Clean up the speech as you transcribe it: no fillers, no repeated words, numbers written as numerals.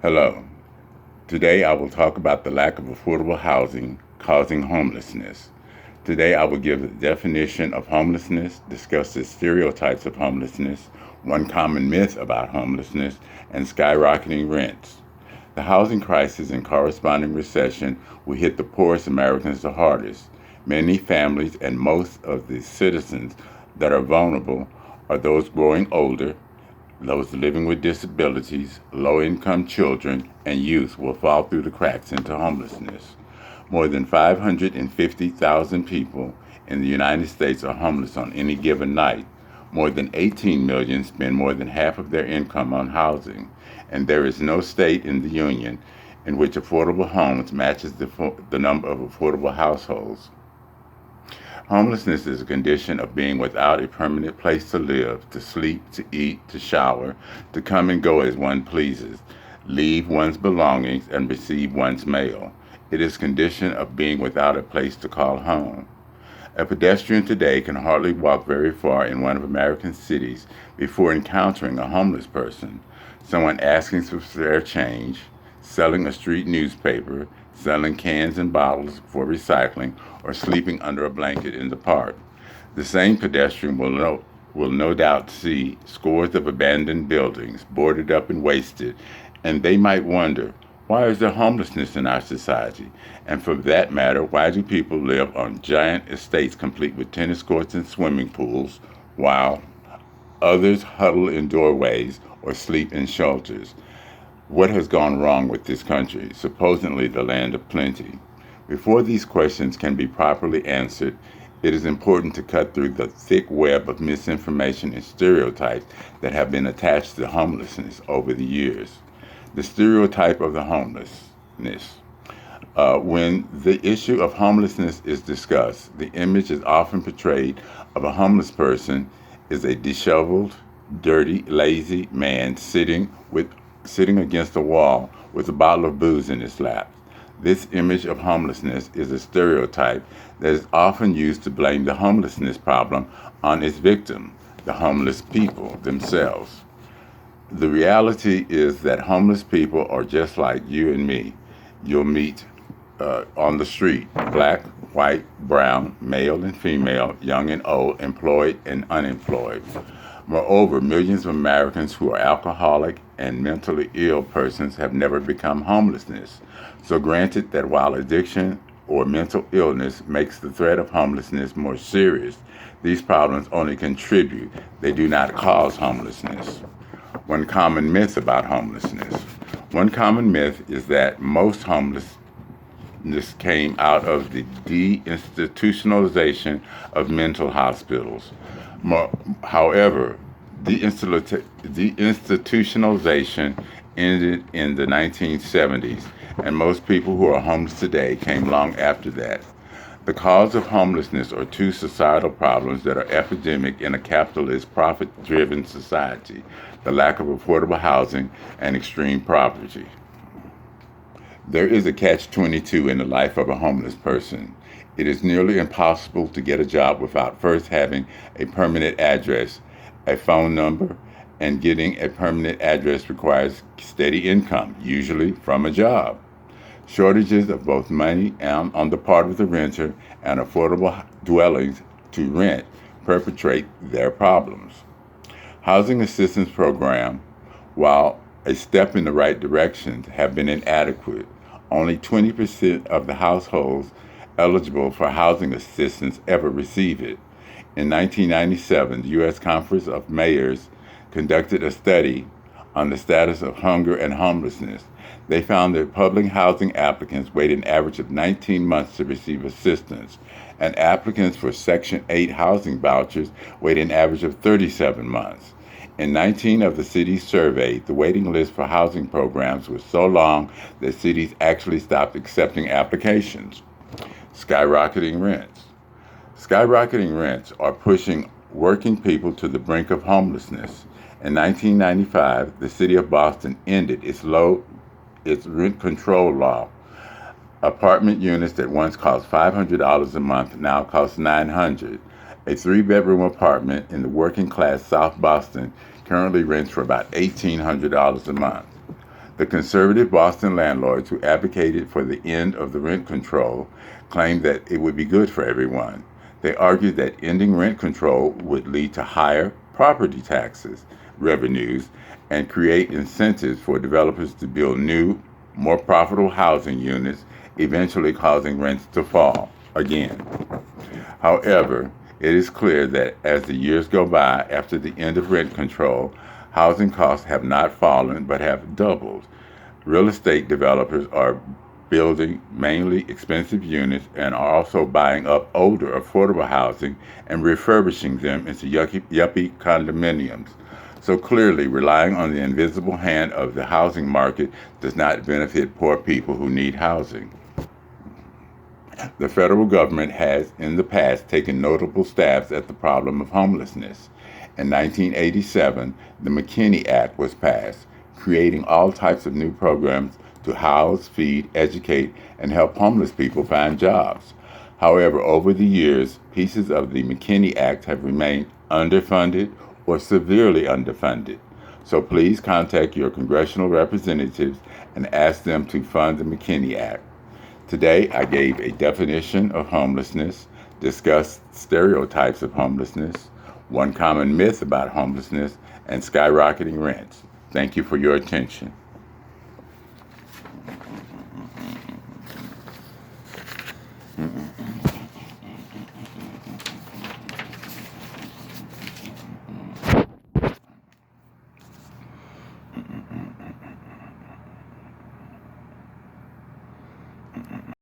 Hello. Today I will talk about the lack of affordable housing causing homelessness. Today I will give the definition of homelessness, discuss the stereotypes of homelessness, one common myth about homelessness, and skyrocketing rents. The housing crisis and corresponding recession will hit the poorest Americans the hardest. Many families and most of the citizens that are vulnerable are those growing older, those living with disabilities, low income children, and youth will fall through the cracks into homelessness. More than 550,000 people in the United States are homeless on any given night. More than 18 million spend more than half of their income on housing, and there is no state in the Union in which affordable homes matches the number of affordable households. Homelessness is a condition of being without a permanent place to live, to sleep, to eat, to shower, to come and go as one pleases, leave one's belongings, and receive one's mail. It is a condition of being without a place to call home. A pedestrian today can hardly walk very far in one of America's cities before encountering a homeless person, someone asking for their change, selling a street newspaper, selling cans and bottles for recycling, or sleeping under a blanket in the park. The same pedestrian will no doubt see scores of abandoned buildings, boarded up and wasted, and they might wonder, why is there homelessness in our society? And for that matter, why do people live on giant estates complete with tennis courts and swimming pools, while others huddle in doorways or sleep in shelters? What has gone wrong with this country, supposedly the land of plenty? Before these questions can be properly answered, it is important to cut through the thick web of misinformation and stereotypes that have been attached to homelessness over the years. The stereotype of the homelessness. When the issue of homelessness is discussed, the image is often portrayed of a homeless person as a disheveled, dirty, lazy man sitting against a wall with a bottle of booze in his lap. This image of homelessness is a stereotype that is often used to blame the homelessness problem on its victim, the homeless people themselves. The reality is that homeless people are just like you and me. You'll meet on the street black, white, brown, male and female, young and old, employed and unemployed. Moreover, millions of Americans who are alcoholic and mentally ill persons have never become homelessness. So, granted that while addiction or mental illness makes the threat of homelessness more serious, these problems only contribute, they do not cause homelessness. One common myth about homelessness. One common myth is that most homelessness came out of the deinstitutionalization of mental hospitals. However, deinstitutionalization ended in the 1970s, and most people who are homeless today came long after that. The cause of homelessness are two societal problems that are epidemic in a capitalist, profit driven society: the lack of affordable housing and extreme poverty. There is a catch 22 in the life of a homeless person. It is nearly impossible to get a job without first having a permanent address, a phone number, and getting a permanent address requires steady income, usually from a job. Shortages of both money and on the part of the renter and affordable dwellings to rent perpetuate their problems. Housing assistance programs, while a step in the right direction, have been inadequate. Only 20% of the households eligible for housing assistance ever receive it. In 1997, the U.S. Conference of Mayors conducted a study on the status of hunger and homelessness. They found that public housing applicants wait an average of 19 months to receive assistance, and applicants for Section 8 housing vouchers wait an average of 37 months. In 19 of the cities surveyed, the waiting list for housing programs was so long that cities actually stopped accepting applications. Skyrocketing rents. Skyrocketing rents are pushing working people to the brink of homelessness. In 1995, the city of Boston ended its rent control law. Apartment units that once cost $500 a month now cost $900. A three-bedroom apartment in the working-class South Boston currently rents for about $1,800 a month. The conservative Boston landlords who advocated for the end of the rent control claimed that it would be good for everyone. They argued that ending rent control would lead to higher property taxes, revenues, and create incentives for developers to build new, more profitable housing units, eventually causing rents to fall again. However, it is clear that as the years go by after the end of rent control, housing costs have not fallen but have doubled. Real estate developers are building mainly expensive units and are also buying up older affordable housing and refurbishing them into yuppie condominiums. So clearly, relying on the invisible hand of the housing market does not benefit poor people who need housing. The federal government has in the past taken notable stabs at the problem of homelessness. In 1987, the McKinney Act was passed, creating all types of new programs to house, feed, educate, and help homeless people find jobs. However, over the years, pieces of the McKinney Act have remained underfunded or severely underfunded. So please contact your congressional representatives and ask them to fund the McKinney Act. Today, I gave a definition of homelessness, discussed stereotypes of homelessness, one common myth about homelessness, and skyrocketing rents. Thank you for your attention.